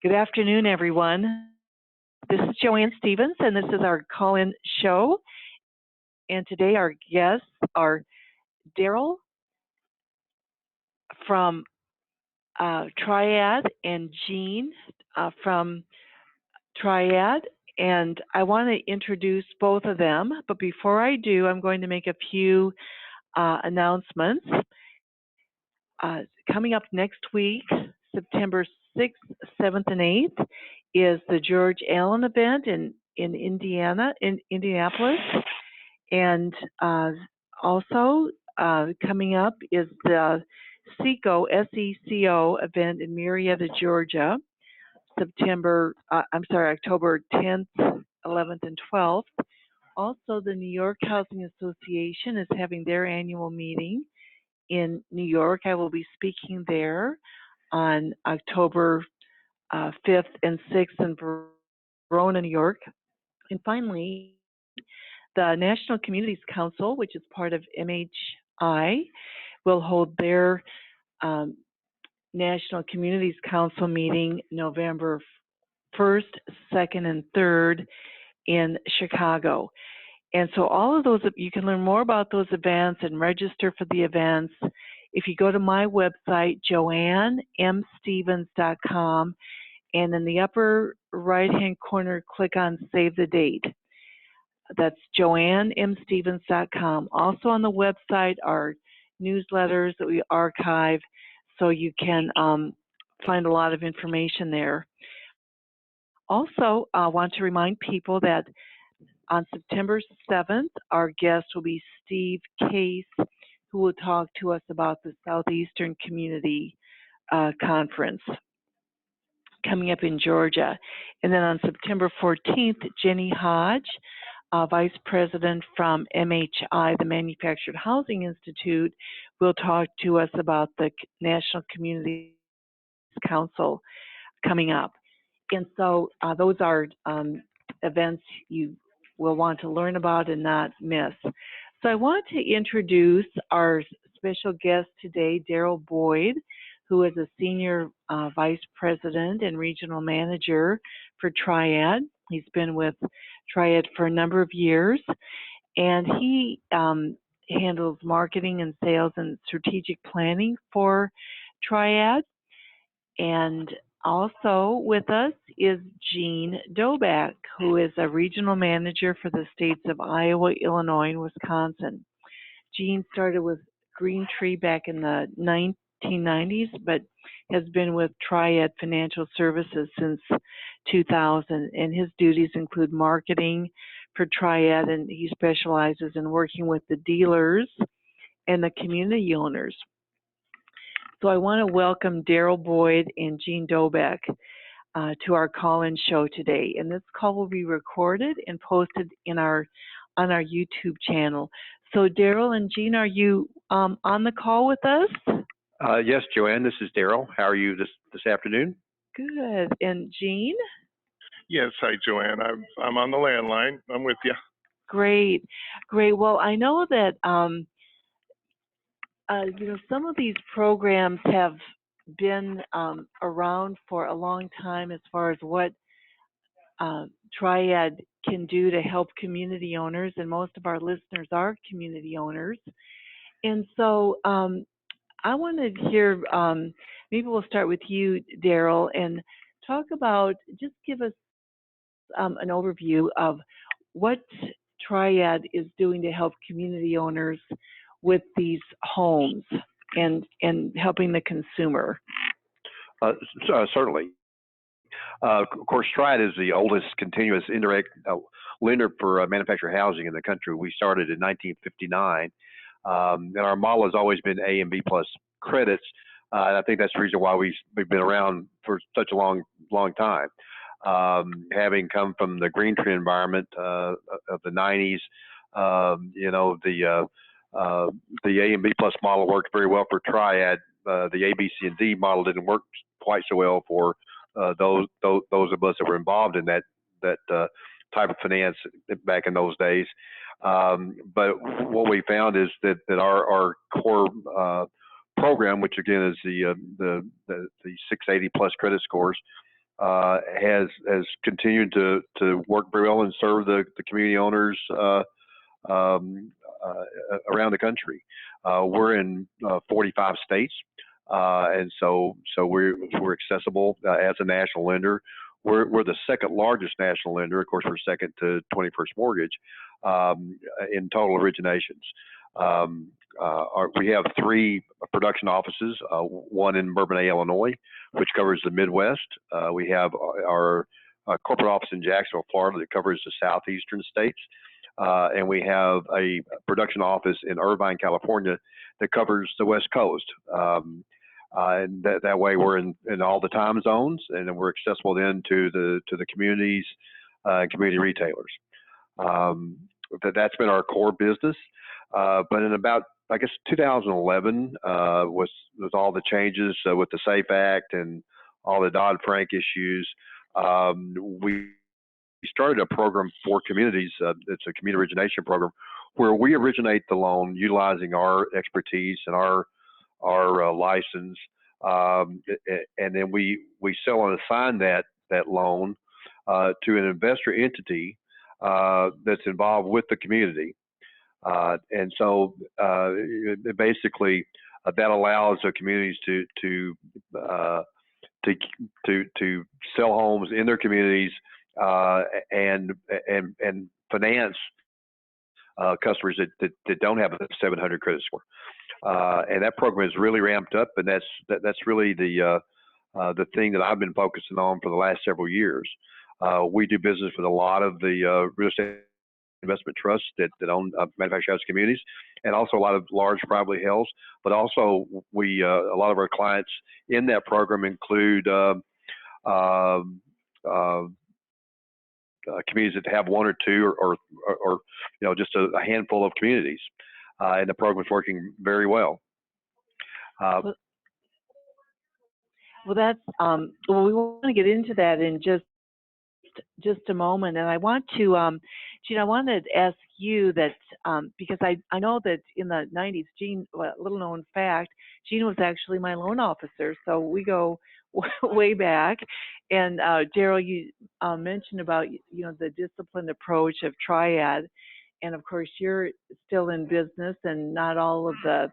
Good afternoon, everyone. This is Joanne Stevens, and this is our call-in show. And today our guests are Darrell from Triad and Jean from Triad. And I want to introduce both of them. But before I do, I'm going to make a few announcements. Coming up next week, September 6th, 7th, and 8th, is the George Allen event in Indianapolis. And also coming up is the SECO event in Marietta, Georgia, October 10th, 11th, and 12th. Also, the New York Housing Association is having their annual meeting in New York. I will be speaking there on October 5th and 6th in Verona, New York. And finally, the National Communities Council, which is part of MHI, will hold their National Communities Council meeting November 1st, 2nd, and 3rd in Chicago. And so all of those, you can learn more about those events and register for the events if you go to my website, joannemstevens.com, and in the upper right-hand corner, click on Save the Date. That's joannemstevens.com. Also on the website are newsletters that we archive, so you can find a lot of information there. Also, I want to remind people that on September 7th, our guest will be Steve Case, who will talk to us about the Southeastern Community Conference coming up in Georgia. And then on September 14th, Jenny Hodge, Vice President from MHI, the Manufactured Housing Institute, will talk to us about the National Communities Council coming up. And so those are events you will want to learn about and not miss. So I want to introduce our special guest today, Darrell Boyd, who is a Senior Vice President and Regional Manager for Triad. He's been with Triad for a number of years, and he handles marketing and sales and strategic planning for Triad. And also with us is Jean Dobek, who is a regional manager for the states of Iowa, Illinois, and Wisconsin. Jean started with Green Tree back in the 1990s, but has been with Triad Financial Services since 2000, and his duties include marketing for Triad, and he specializes in working with the dealers and the community owners. So I want to welcome Darrell Boyd and Jean Dobek to our call-in show today. And this call will be recorded and posted on our YouTube channel. So Darrell and Jean, are you on the call with us? Yes, Joanne, this is Darrell. How are you this afternoon? Good. And Jean? Yes, hi, Joanne. I'm on the landline. I'm with you. Great, great. Well, I know that some of these programs have been around for a long time as far as what Triad can do to help community owners, and most of our listeners are community owners. And so I want to hear, maybe we'll start with you, Darrell, and talk about, just give us an overview of what Triad is doing to help community owners with these homes and helping the consumer. Certainly. Of course, Triad is the oldest continuous indirect lender for manufactured housing in the country. We started in 1959, and our model has always been A and B plus credits. And I think that's the reason why we've been around for such a long time. Having come from the Green Tree environment of the 90s, the A and B plus model worked very well for Triad. The A, B, C, and D model didn't work quite so well for those of us that were involved in that type of finance back in those days. But what we found is that our core program, which again is the 680 plus credit scores, has continued to work very well and serve the community owners um, around the country. We're in 45 states, and so we're accessible as a national lender. We're the second largest national lender. Of course, we're second to 21st Mortgage in total originations. We have 3 production offices, one in Bourbonnais, Illinois, which covers the Midwest. We have our corporate office in Jacksonville, Florida, that covers the southeastern states. And we have a production office in Irvine, California, that covers the West Coast. And that way we're in all the time zones, and we're accessible then to the communities and community retailers. That's been our core business. But in about, I guess, 2011 was all the changes with the SAFE Act and all the Dodd-Frank issues. We started a program for communities. It's a community origination program where we originate the loan utilizing our expertise and our license, and then we sell and assign that loan to an investor entity that's involved with the community. And so basically that allows the communities to sell homes in their communities and finance customers that don't have a 700 credit score. And that program has really ramped up, and that's really the thing that I've been focusing on for the last several years. We do business with a lot of the real estate investment trusts that own manufactured housing communities, and also a lot of large privately held. But also, a lot of our clients in that program include communities that have 1 or 2 or just a handful of communities, and the program is working very well. Well, that's well, we want to get into that in just a moment, and I want to, Gene, I wanted to ask you that because I know that in the 90s, Gene, well, little known fact, Gene was actually my loan officer, so we go way back. And Darrell, you mentioned about the disciplined approach of Triad, and of course you're still in business, and not all of the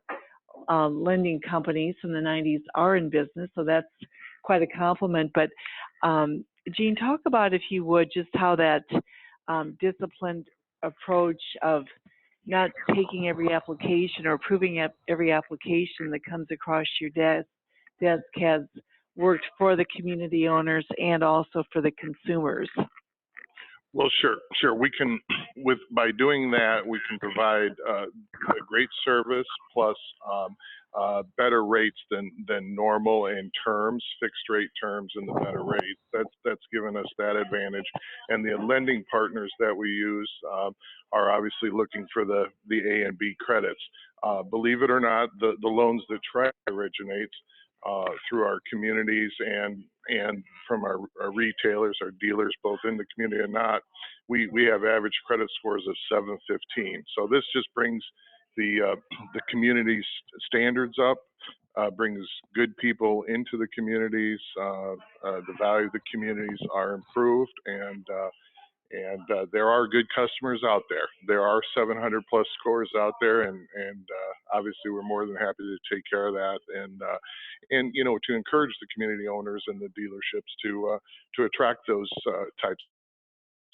lending companies from the 90s are in business, so that's quite a compliment. But Gene, talk about, if you would, just how that disciplined approach of not taking every application or approving every application that comes across your desk has worked for the community owners and also for the consumers. Well, sure. We can, by doing that, we can provide a great service plus better rates than normal in terms, fixed rate terms, and the better rates. That's given us that advantage. And the lending partners that we use are obviously looking for the A and B credits. Believe it or not, the loans that Triad originates through our communities and from our retailers, our dealers, both in the community and not, we have average credit scores of 715. So this just brings the community's standards up, brings good people into the communities. The value of the communities are improved, and there are good customers out there. There are 700 plus scores out there, and obviously we're more than happy to take care of that, and to encourage the community owners and the dealerships to attract those types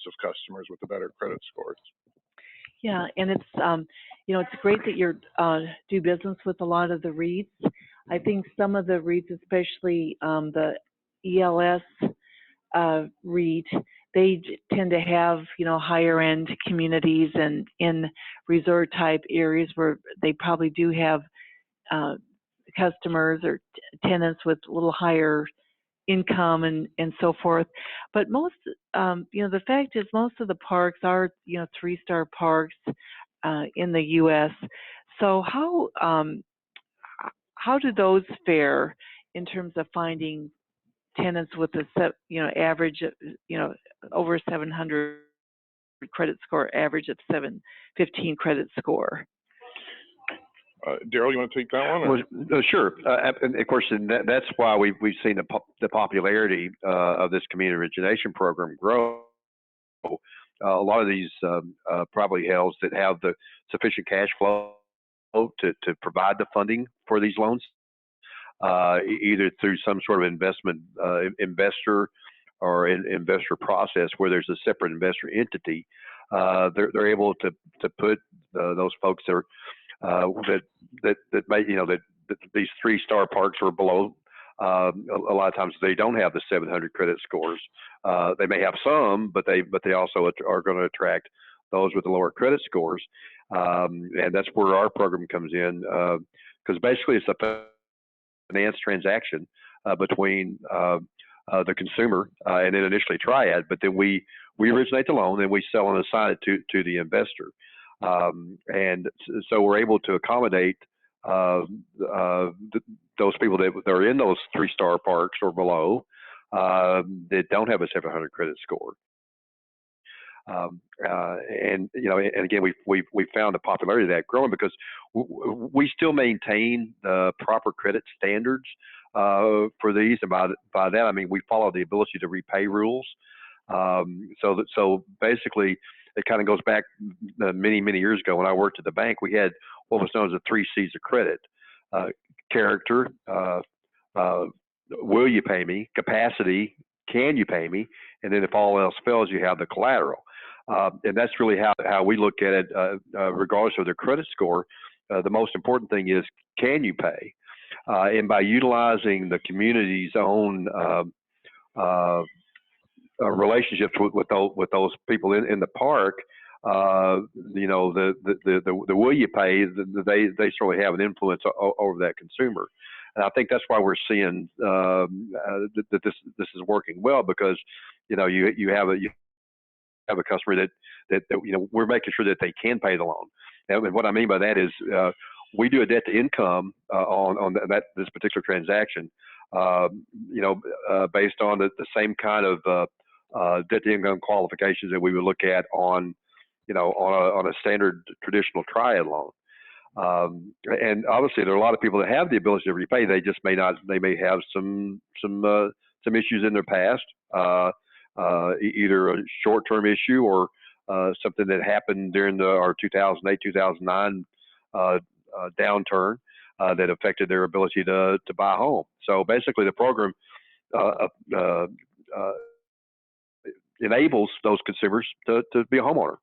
of customers with the better credit scores. Yeah, and it's it's great that you're do business with a lot of the REITs. I think some of the REITs, especially the ELS REIT, they tend to have higher end communities and in resort type areas where they probably do have customers or tenants with a little higher income and so forth. But most the fact is most of the parks are 3-star parks in the U.S. So how do those fare in terms of finding tenants with a average over 700 credit score, average of 715 credit score? Darrell, you want to take that one? Or? Well, sure. And of course, that's why we've seen the popularity of this community origination program grow. A lot of these property hells that have the sufficient cash flow to provide the funding for these loans, either through some sort of investor or investor process where there's a separate investor entity, they're able to put those folks that may, that these 3-star parks are below. A lot of times they don't have the 700 credit scores. They may have some, but they also are going to attract those with the lower credit scores, and that's where our program comes in, because basically it's a finance transaction between the consumer and then initially Triad, but then we originate the loan and we sell and assign it to the investor, and so we're able to accommodate those people that are in those 3-star parks or below that don't have a 700 credit score. And again, we found the popularity of that growing because we still maintain the proper credit standards for these, and by that I mean we follow the ability to repay rules. So basically, it kind of goes back many years ago when I worked at the bank. We had what was known as the 3 C's of credit: character, will you pay me; capacity, can you pay me; and then if all else fails, you have the collateral. And that's really how we look at it, regardless of their credit score. The most important thing is, can you pay? And by utilizing the community's own relationships with those people in the park, the will you pay, they certainly have an influence over that consumer. And I think that's why we're seeing that this is working well, because you have a customer that we're making sure that they can pay the loan. And what I mean by that is we do a debt to income on this particular transaction, based on the same kind of debt to income qualifications that we would look at on a standard traditional Triad loan. And obviously there are a lot of people that have the ability to repay. They just may not. They may have some issues in their past, either a short-term issue or something that happened during our 2008, 2009 downturn that affected their ability to buy a home. So basically, the program enables those consumers to be a homeowner.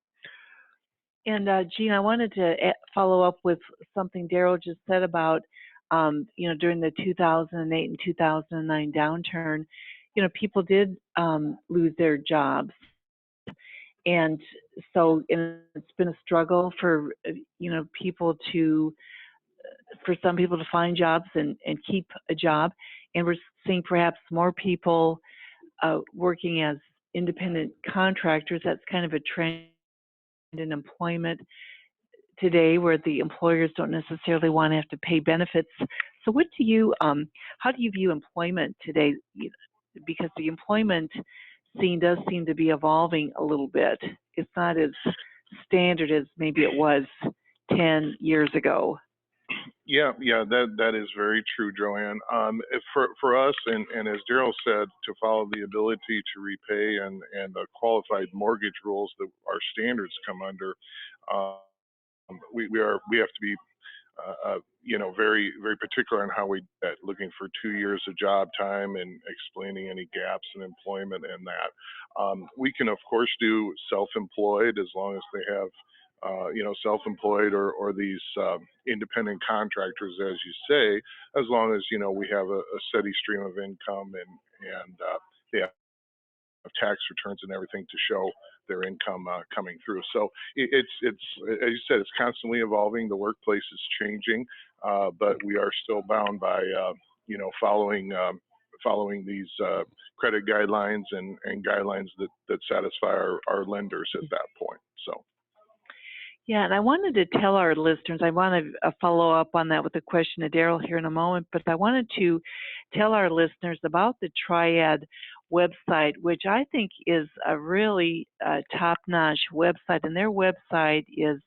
And Jean, I wanted to follow up with something Darrell just said about, during the 2008 and 2009 downturn, people did lose their jobs. And so it's been a struggle for, for some people to find jobs and keep a job. And we're seeing perhaps more people working as independent contractors. That's kind of a trend in employment today, where the employers don't necessarily want to have to pay benefits. So how do you view employment today? Because the employment scene does seem to be evolving a little bit. It's not as standard as maybe it was 10 years ago. Yeah, that is very true, Joanne. For us, and as Darrell said, to follow the ability to repay and the qualified mortgage rules that our standards come under, we have to be very, very particular on how we looking for 2 years of job time and explaining any gaps in employment and that. We can of course do self-employed, as long as they have self-employed or these independent contractors, as you say, as long as we have a steady stream of income and they have tax returns and everything to show their income coming through. So it's as you said, it's constantly evolving. The workplace is changing, but we are still bound by following these credit guidelines and guidelines that satisfy our lenders at that point. So. Yeah, and I wanted to tell our listeners, I want to follow up on that with a question to Darrell here in a moment, but I wanted to tell our listeners about the Triad website, which I think is a really top-notch website, and their website is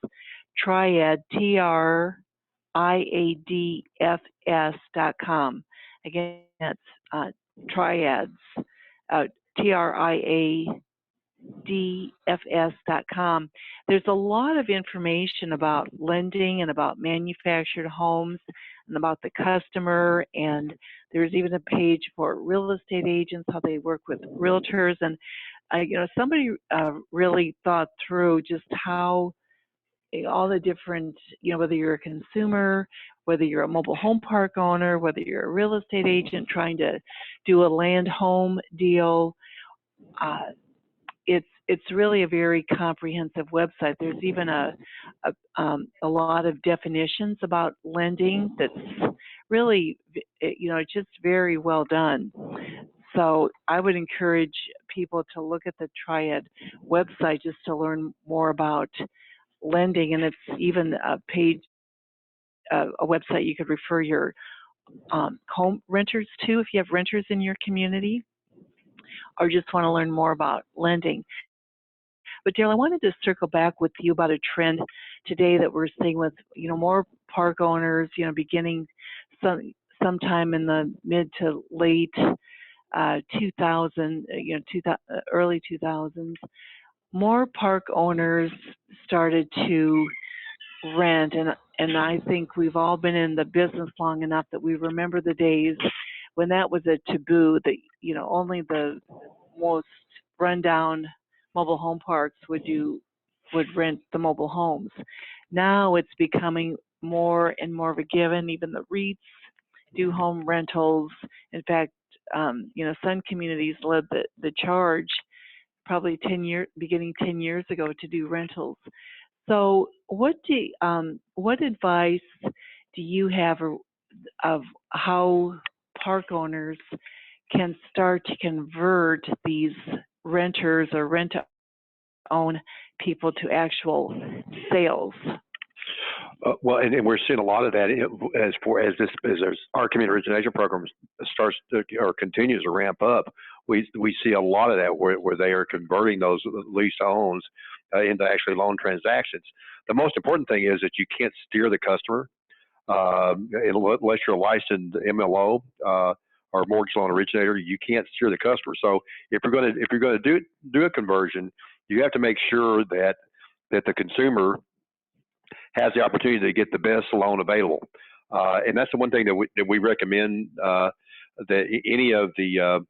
Triad, Triad, triadfs.com. Again, that's Triads, triadfs.com. There's a lot of information about lending and about manufactured homes and about the customer, and there's even a page for real estate agents, how they work with realtors, and somebody really thought through just how all the different, whether you're a consumer, whether you're a mobile home park owner, whether you're a real estate agent trying to do a land home deal, it's really a very comprehensive website. There's even a lot of definitions about lending that's really, it's just very well done. So I would encourage people to look at the Triad website just to learn more about lending, and it's even a page, a website you could refer your home renters to if you have renters in your community or just want to learn more about lending. But Darrell, I wanted to circle back with you about a trend today that we're seeing with more park owners, beginning sometime in the mid to late 2000, early 2000s. More park owners started to rent, and I think we've all been in the business long enough that we remember the days when that was a taboo, that only the most rundown mobile home parks would rent the mobile homes. Now it's becoming more and more of a given. Even the REITs do home rentals. In fact, Sun Communities led the charge probably beginning 10 years ago to do rentals. So what advice do you have of how park owners can start to convert these renters or rent-to-own people to actual sales? Well, and we're seeing a lot of that as our community origination program starts to, or continues to ramp up. We see a lot of that where they are converting those lease owns into actually loan transactions. The most important thing is that you can't steer the customer unless you're a licensed MLO or mortgage loan originator. You can't steer the customer. So if you're going to do a conversion, you have to make sure that the consumer has the opportunity to get the best loan available. And that's the one thing that we recommend that any of the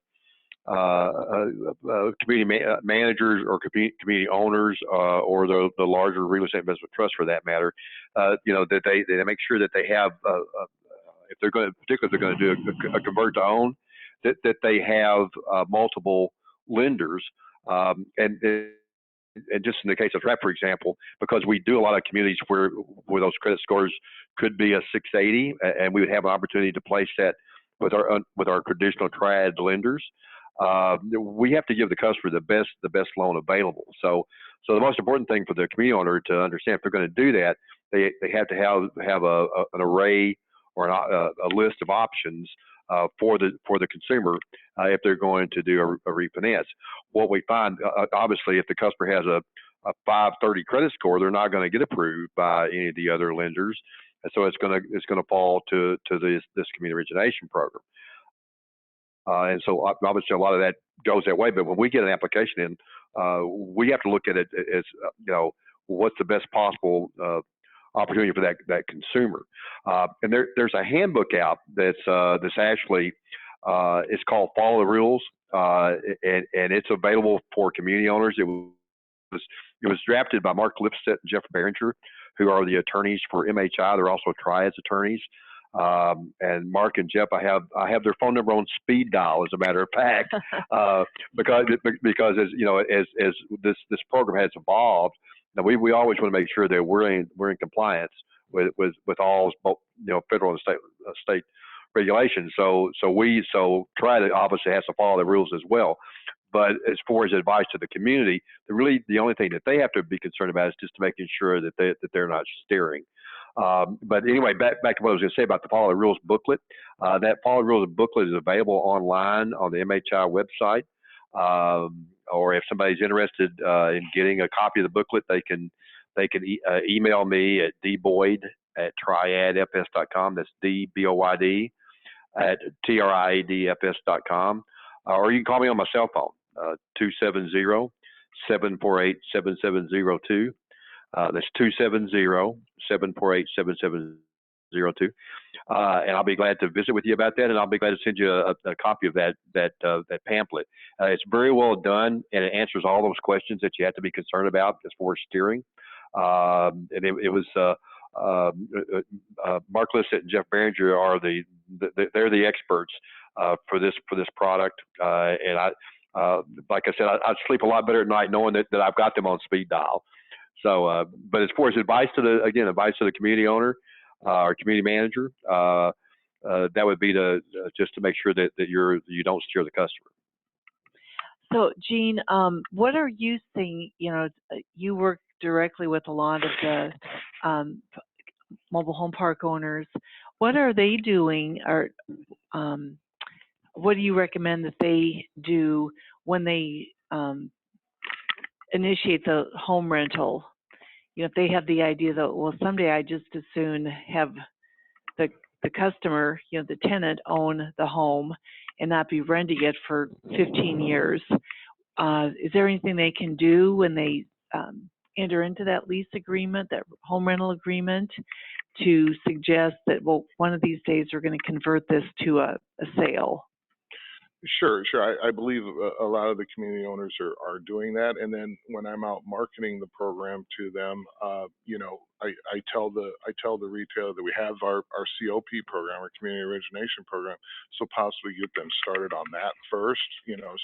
community managers or community owners or the larger real estate investment trust, for that matter, that they make sure that they have, if they're going to, particularly if they're going to do a convert to own, that they have multiple lenders. And just in the case of Triad, for example, because we do a lot of communities where those credit scores could be a 680, and we would have an opportunity to place that with our traditional Triad lenders. We have to give the customer the best loan available. So the most important thing for the community owner to understand, if they're going to do that, they have to have an array or a list of options for the consumer if they're going to do a refinance. What we find, obviously, if the customer has a 530 credit score, they're not going to get approved by any of the other lenders, and so it's going to fall to this community origination program. And so obviously a lot of that goes that way. But when we get an application in, we have to look at it as what's the best possible opportunity for that consumer. And there's a handbook out that's actually it's called Follow the Rules, and it's available for community owners. It was drafted by Mark Lipset and Jeff Behringer, who are the attorneys for MHI. They're also Triad's attorneys. And Mark and Jeff, I have their phone number on speed dial, as a matter of fact, because as this program has evolved, now we always want to make sure that we're in compliance with all federal and state regulations. So Triad obviously has to follow the rules as well. But as far as advice to the community, the only thing that they have to be concerned about is just making sure that they're not steering. But anyway, back to what I was going to say about the Follow the Rules booklet. That Follow the Rules booklet is available online on the MHI website. Or if somebody's interested in getting a copy of the booklet, they can email me at dboyd at triadfs.com. That's DBOYD at TRIADFS.com. Or you can call me on my cell phone, 270-748-7702. That's 270-748-7702. And I'll be glad to visit with you about that, and I'll be glad to send you a copy of that pamphlet. It's very well done, and it answers all those questions that you have to be concerned about as far as steering. And it was Mark Lissett and Jeff Behringer are they're the experts for this product, and like I said, I sleep a lot better at night knowing that I've got them on speed dial. So, but as far as advice to the community owner or community manager, that would be just to make sure that you don't steer the customer. So, Gene, what are you seeing? You work directly with a lot of the mobile home park owners. What are they doing, or what do you recommend that they do when they initiate the home rental? If they have the idea that, well, someday I just as soon have the customer, the tenant, own the home and not be renting it for 15 years. Is there anything they can do when they enter into that lease agreement, that home rental agreement, to suggest that, well, one of these days we're going to convert this to a sale? Sure. I believe a lot of the community owners are doing that. And then when I'm out marketing the program to them, I tell the retailer that we have our COP program, our community origination program, so possibly get them started on that first.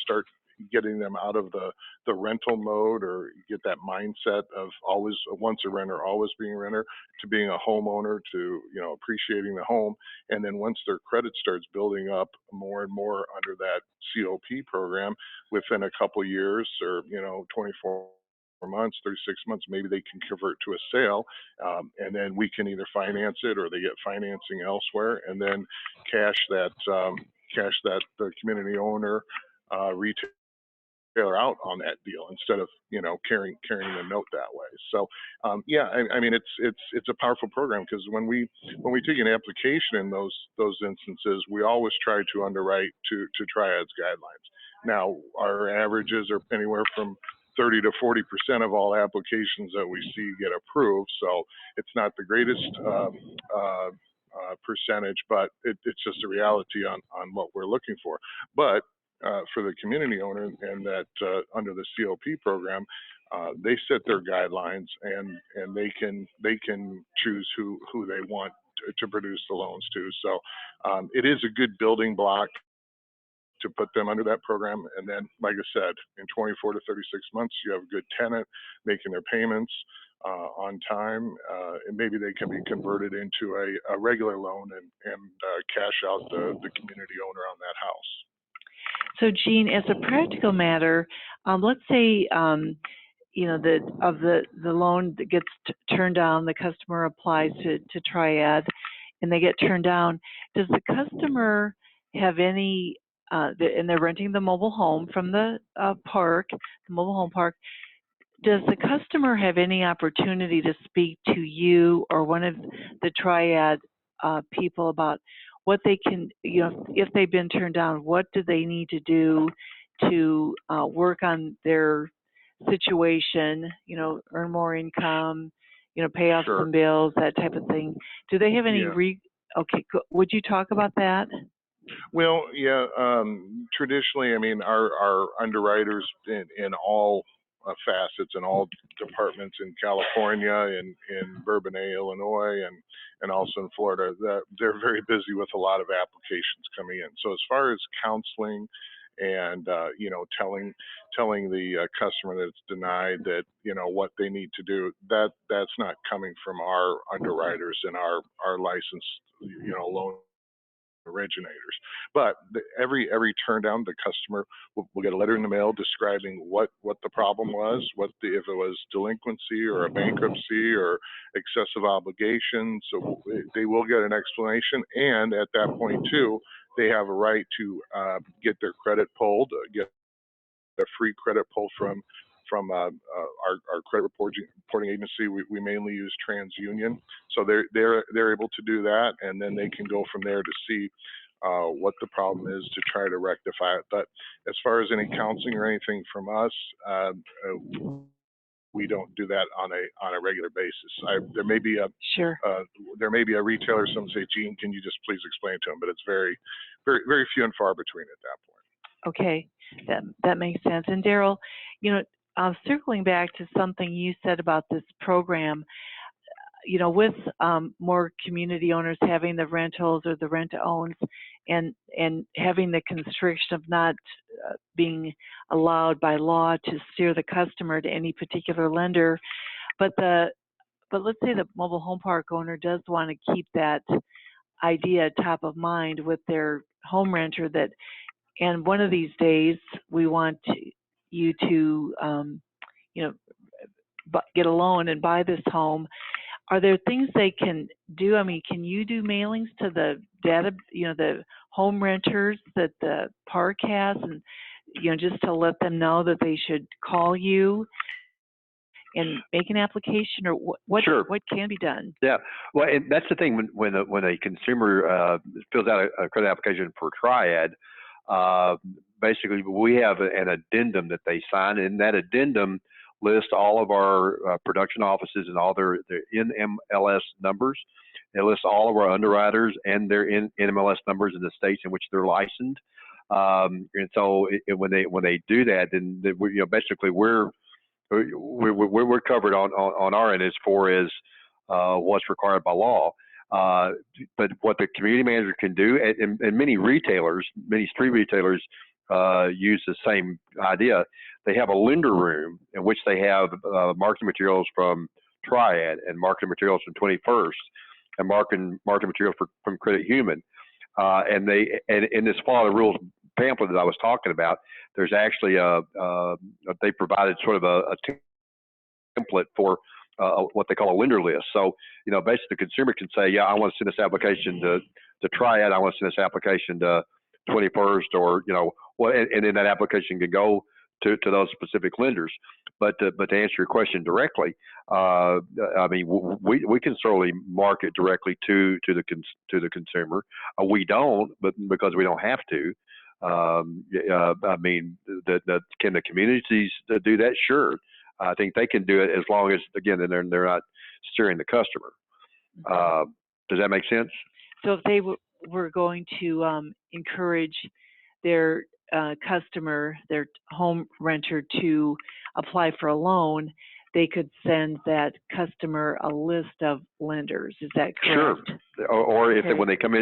Start getting them out of the rental mode, or get that mindset of always once a renter, always being a renter, to being a homeowner, to appreciating the home. And then once their credit starts building up more and more under that COP program, within a couple of years, or 24 months, 36 months, maybe they can convert to a sale, and then we can either finance it or they get financing elsewhere, and then cash that the community owner retailer out on that deal, instead of carrying the note that way. So yeah, I mean it's a powerful program, because when we take an application in those instances, we always try to underwrite to Triad's guidelines. Now our averages are anywhere from 30 to 40% of all applications that we see get approved. So it's not the greatest percentage, but it's just a reality on what we're looking for. But for the community owner, and that under the COP program, they set their guidelines, and they can choose who they want to produce the loans to. So it is a good building block to put them under that program. And then, like I said, in 24 to 36 months, you have a good tenant making their payments on time, and maybe they can be converted into a regular loan and cash out the community owner on that house. So, Gene, as a practical matter, let's say the loan that gets turned down, the customer applies to Triad, and they get turned down. Does the customer have any? And they're renting the mobile home from the park, the mobile home park. Does the customer have any opportunity to speak to you or one of the Triad people about what they can, if they've been turned down, what do they need to do to work on their situation, earn more income, pay off some bills, that type of thing? Do they have any okay, would you talk about that? Well, yeah, traditionally, I mean, our underwriters in all facets and all departments in California and in Bourbonnais, Illinois, and also in Florida, they're very busy with a lot of applications coming in. So as far as counseling and telling the customer that it's denied, that what they need to do, that's not coming from our underwriters and our licensed loan originators. But every turn down, the customer will get a letter in the mail describing what the problem was, if it was delinquency or a bankruptcy or excessive obligations. So they will get an explanation, and at that point too, they have a right to get their credit pulled, get a free credit pull from our credit reporting agency. We mainly use TransUnion, so they're able to do that, and then they can go from there to see what the problem is to try to rectify it. But as far as any counseling or anything from us, we don't do that on a regular basis. There may be a Sure. there may be a retailer. Some say, "Gene, can you just please explain to them?" But it's very, very, very few and far between at that point. Okay, that makes sense. And Darrell, you know, circling back to something you said about this program, you know, with more community owners having the rentals or the rent-to-owns, and having the constriction of not being allowed by law to steer the customer to any particular lender, but let's say the mobile home park owner does want to keep that idea top of mind with their home renter, that, and one of these days we want you to, you know, get a loan and buy this home. Are there things they can do? I mean, can you do mailings to the you know, the home renters that the park has, and, you know, just to let them know that they should call you and make an application, or what Sure. what can be done? Yeah, well, and that's the thing when a consumer fills out a credit application for Triad. Basically, we have an addendum that they sign, and that addendum lists all of our production offices and all their NMLS numbers. It lists all of our underwriters and their NMLS numbers in the states in which they're licensed. And so when they do that, then you know, basically we're covered on our end as far as what's required by law. But what the community manager can do, and many retailers, many street retailers use the same idea. They have a lender room in which they have marketing materials from Triad and marketing materials from 21st and marketing materials from Credit Human. And in this Follow the Rules pamphlet that I was talking about, there's actually they provided sort of a template for what they call a lender list. So, you know, basically the consumer can say, yeah, I want to send this application to Triad, I want to send this application to 21st, or, you know, what, and then that application can go to those specific lenders. But to answer your question directly, I mean, we can certainly market directly to the consumer. We don't, but because we don't have to. I mean, can the communities do that? Sure. I think they can do it as long as, again, they're not steering the customer. Does that make sense? So if they were going to encourage their customer, their home renter, to apply for a loan, they could send that customer a list of lenders. Is that correct? Sure. Or if Okay. when they come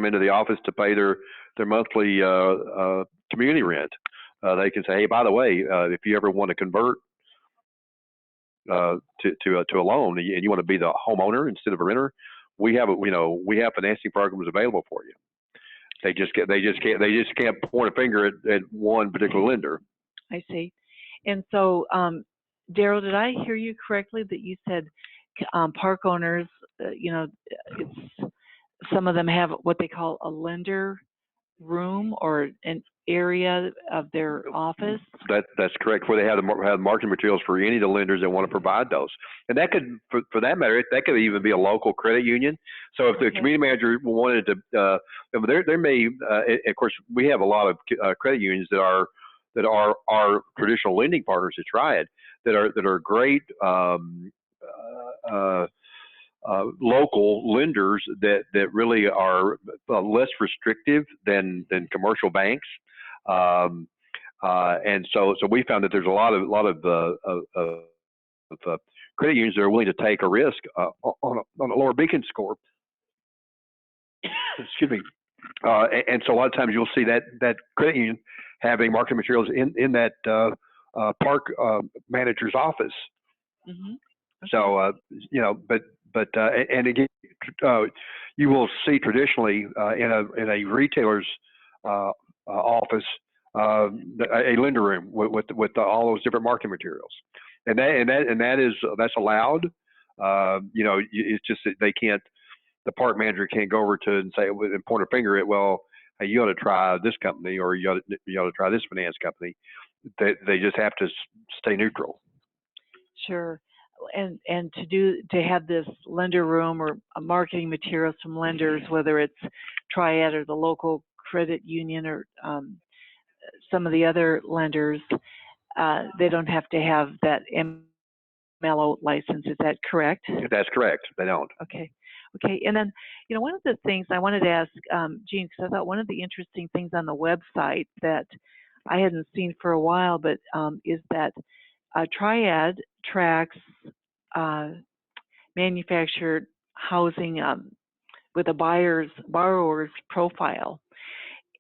into the office to pay their monthly community rent, they can say, hey, by the way, if you ever want to convert to a loan and you want to be the homeowner instead of a renter, we have financing programs available for you. They just can't point a finger at one particular lender. I see. And so, Darrell, did I hear you correctly that you said park owners, you know, some of them have what they call a lender room or an area of their office? That's correct. Where they have marketing materials for any of the lenders that want to provide those, and that could, for that matter, that could even be a local credit union. So if the community manager wanted to, there may, of course, we have a lot of credit unions that are our traditional lending partners at Triad that are great local lenders that really are less restrictive than commercial banks. And so we found that there's a lot of credit unions that are willing to take a risk on a lower beacon score. Excuse me. And so a lot of times you'll see that credit union having marketing materials in that park manager's office. Mm-hmm. Okay. So you know, but and again, you will see traditionally in a retailer's office a lender room with all those different marketing materials, and that's allowed. You know, it's just that they can't. The park manager can't go over to and say and point a finger at, well, hey, you ought to try this company, or you ought to try this finance company. They just have to stay neutral. Sure. And to have this lender room or marketing materials from lenders, whether it's Triad or the local credit union or some of the other lenders, they don't have to have that MLO license. Is that correct? That's correct. They don't. Okay. Okay. And then, one of the things I wanted to ask Jean, because I thought one of the interesting things on the website that I hadn't seen for a while, but is that Triad tracks manufactured housing with a borrower's profile.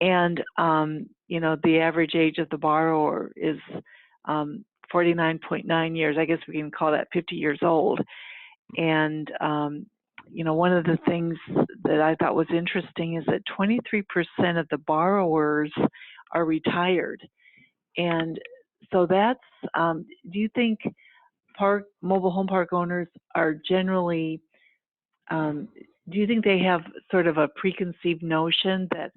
And, the average age of the borrower is 49.9 years. I guess we can call that 50 years old. And, one of the things that I thought was interesting is that 23% of the borrowers are retired. And so that's, do you think mobile home park owners are generally, do you think they have sort of a preconceived notion that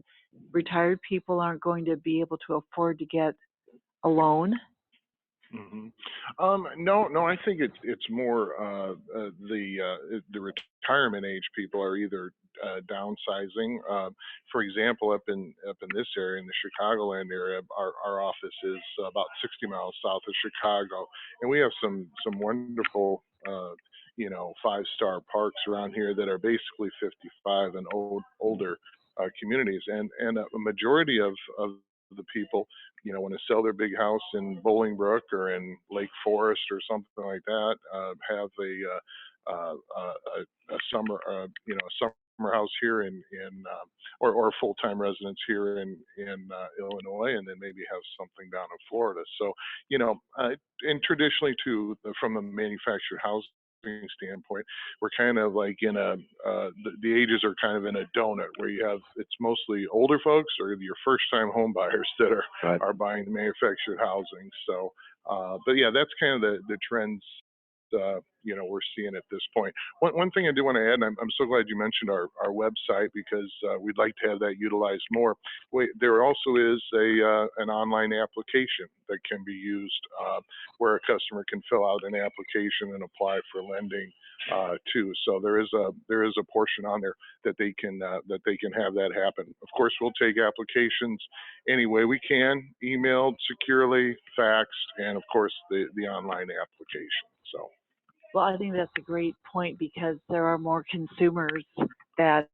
retired people aren't going to be able to afford to get a loan? No, I think it's more the retirement age people are either downsizing. For example, up in this area, in the Chicagoland area, our office is about 60 miles south of Chicago, and we have some wonderful 5-star parks around here that are basically 55 and older communities, and a majority of the people want to sell their big house in Bolingbrook or in Lake Forest or something like that, have a summer summer house here or full-time residence here in Illinois, and then maybe have something down in Florida. So and traditionally too, from a manufactured housing standpoint, we're kind of like in the ages are kind of in a donut where it's mostly older folks or your first time home buyers that are buying the manufactured housing. So but yeah, that's kind of the trends we're seeing at this point. One thing I do want to add, and I'm so glad you mentioned our website, because we'd like to have that utilized more. There also is an online application that can be used where a customer can fill out an application and apply for lending too. So there is a portion on there that they can have that happen. Of course, we'll take applications any way we can, emailed, securely, faxed, and of course the online application. So. Well, I think that's a great point, because there are more consumers that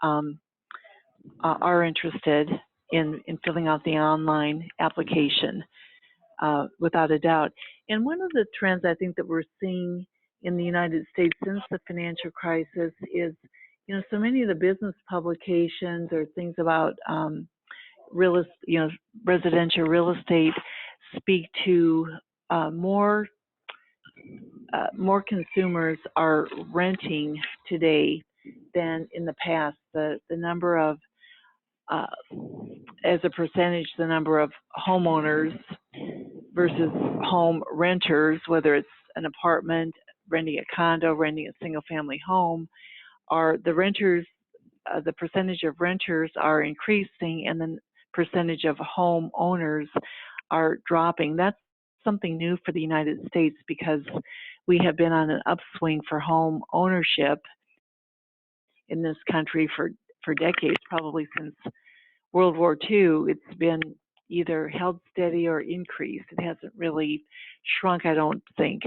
are interested in filling out the online application, without a doubt. And one of the trends I think that we're seeing in the United States since the financial crisis is, so many of the business publications or things about residential real estate speak to more consumers are renting today than in the past. The number of, as a percentage, the number of homeowners versus home renters, whether it's an apartment, renting a condo, renting a single-family home, are the renters. The percentage of renters are increasing, and the percentage of home owners are dropping. That's something new for the United States, because we have been on an upswing for home ownership in this country for decades, probably since World War II. It's been either held steady or increased. It hasn't really shrunk, I don't think.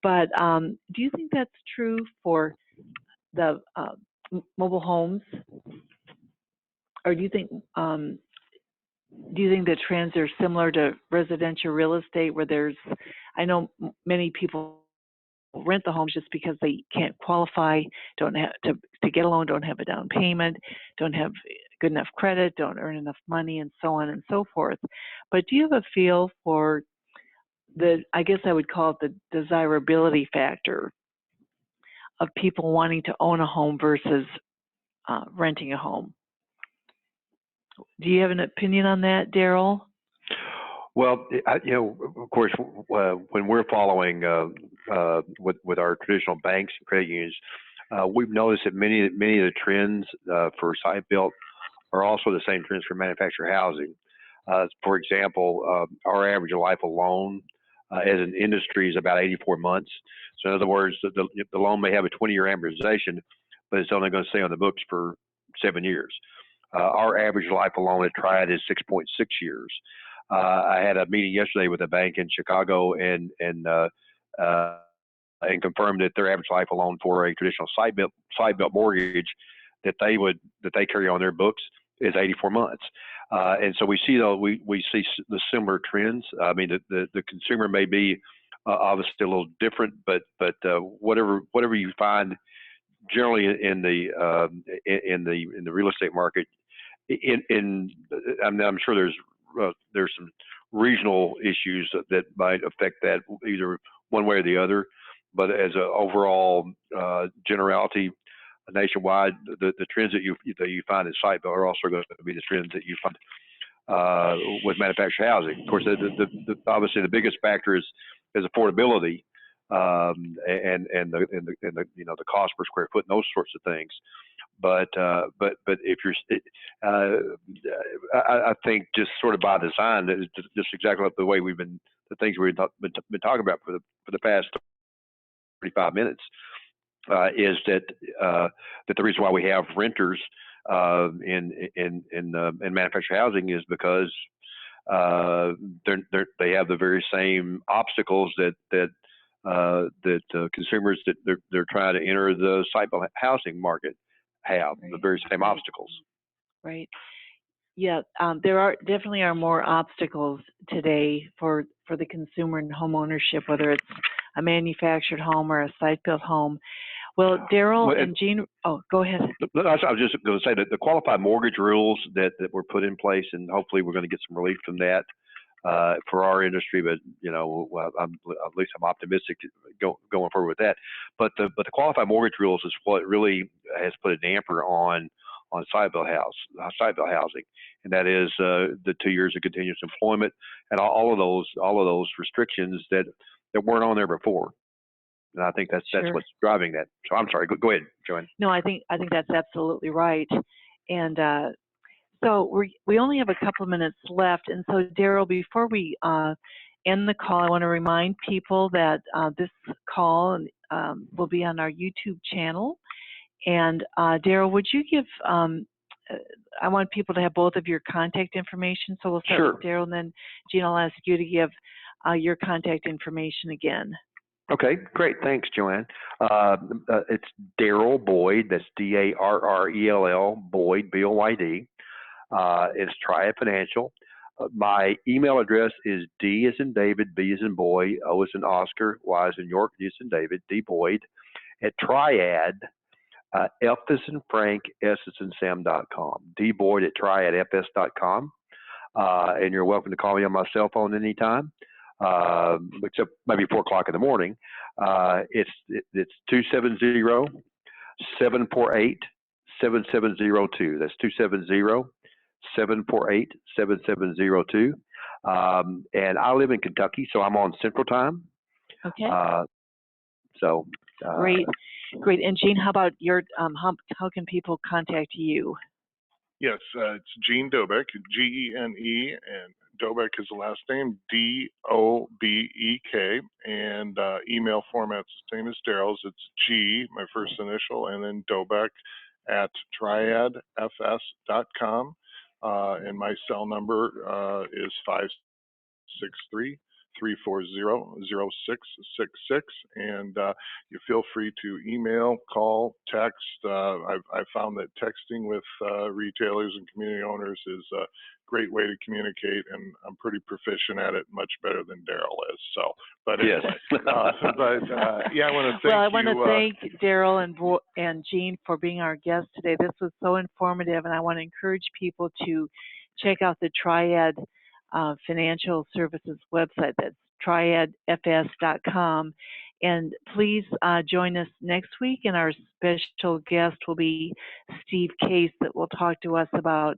But do you think that's true for the mobile homes, or do you think the trends are similar to residential real estate, where I know many people rent the homes just because they can't qualify, don't have to get a loan, don't have a down payment, don't have good enough credit, don't earn enough money, and so on and so forth. But do you have a feel for I guess I would call it the desirability factor of people wanting to own a home versus renting a home? Do you have an opinion on that, Darrell? Well, of course, when we're following with our traditional banks and credit unions, we've noticed that many of the trends for site built are also the same trends for manufactured housing. For example, our average life of loan as an industry is about 84 months. So in other words, the loan may have a 20-year amortization, but it's only going to stay on the books for 7 years. Our average life of loan at Triad is 6.6 years. I had a meeting yesterday with a bank in Chicago and confirmed that their average life of loan for a traditional site built mortgage that they carry on their books is 84 months. And so we see the similar trends. I mean, the consumer may be obviously a little different, but whatever you find generally in the real estate market, I'm sure there's some regional issues that might affect that either one way or the other, but as an overall generality, nationwide, the trends that you find in site built are also going to be the trends that you find with manufactured housing. Of course, obviously the biggest factor is affordability and the cost per square foot and those sorts of things. But if you're, I think just sort of by design, just exactly the way the things we've been talking about for the past 35 minutes, is that the reason why we have renters in manufactured housing is because they have the very same obstacles that consumers that they're trying to enter the site-built housing market have, right. The very same obstacles. Right. Yeah, there definitely are more obstacles today for the consumer in home ownership, whether it's a manufactured home or a site-built home. Well, Darrell and Jean, go ahead. I was just going to say that the qualified mortgage rules that were put in place, and hopefully we're going to get some relief from that for our industry. But at least I'm optimistic going forward with that. But the qualified mortgage rules is what really has put a damper on site-built housing, and that is the 2 years of continuous employment and all of those restrictions that weren't on there before. And I think that's what's driving that. So I'm sorry. Go ahead, Joanne. No, I think that's absolutely right. And so we only have a couple of minutes left. And so Darrell, before we end the call, I want to remind people that this call will be on our YouTube channel. And Darrell, would you give? I want people to have both of your contact information. So we'll start with Darrell, and then Jean, I'll ask you to give your contact information again. Okay, great. Thanks, Joanne. It's Darrell Boyd. That's Darrell Boyd, BOYD. It's Triad Financial. My email address is D as in David, B as in boy, O as in Oscar, Y as in York, D as in David, D Boyd at Triad, F as in Frank, S as in Sam.com. D Boyd at triadfs.com. And you're welcome to call me on my cell phone anytime. Except maybe 4 o'clock in the morning. It's 270-748-7702. That's 270-748-7702. And I live in Kentucky, so I'm on Central Time. Okay. Great. And Jean, how about your how can people contact you? Yes, it's Gene Dobek, Gene, and Dobek is the last name, Dobek, and email format's the same as Darrell's. It's G, my first initial, and then Dobek at triadfs.com, and my cell number is 563-340-0666, and you feel free to email, call, text. I've found that texting with retailers and community owners is a great way to communicate, and I'm pretty proficient at it, much better than Darrell is. So, but anyway, yes. I want to thank I want to thank Darrell and Jean for being our guests today. This was so informative, and I want to encourage people to check out the Triad Financial Services website. That's triadfs.com. And please join us next week, and our special guest will be Steve Case, that will talk to us about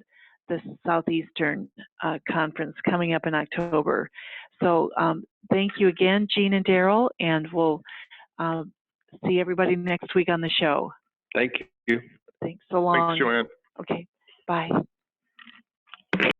the Southeastern Conference coming up in October. So thank you again, Jean and Darrell, and we'll see everybody next week on the show. Thank you. Thanks so long. Thanks, Joanne. Okay, bye.